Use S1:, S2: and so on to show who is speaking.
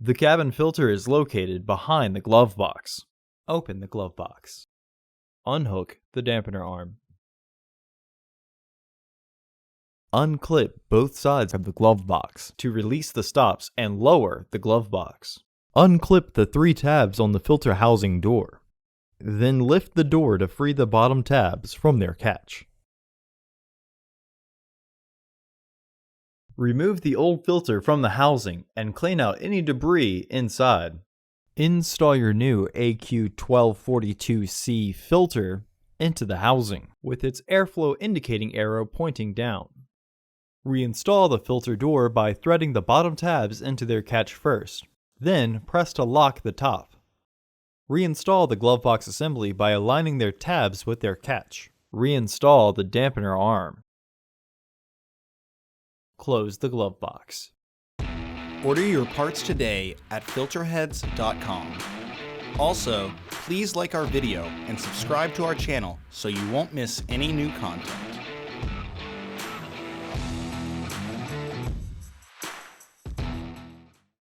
S1: The cabin filter is located behind the glove box. Open the glove box. Unhook the dampener arm. Unclip both sides of the glove box to release the stops and lower the glove box. Unclip the 3 tabs on the filter housing door. Then lift the door to free the bottom tabs from their catch. Remove the old filter from the housing and clean out any debris inside. Install your new AQ1242C filter into the housing with its airflow indicating arrow pointing down. Reinstall the filter door by threading the bottom tabs into their catch first, then press to lock the top. Reinstall the glove box assembly by aligning their tabs with their catch. Reinstall the dampener arm. Close the glove box.
S2: Order your parts today at filterheads.com. Also, please like our video and subscribe to our channel so you won't miss any new content.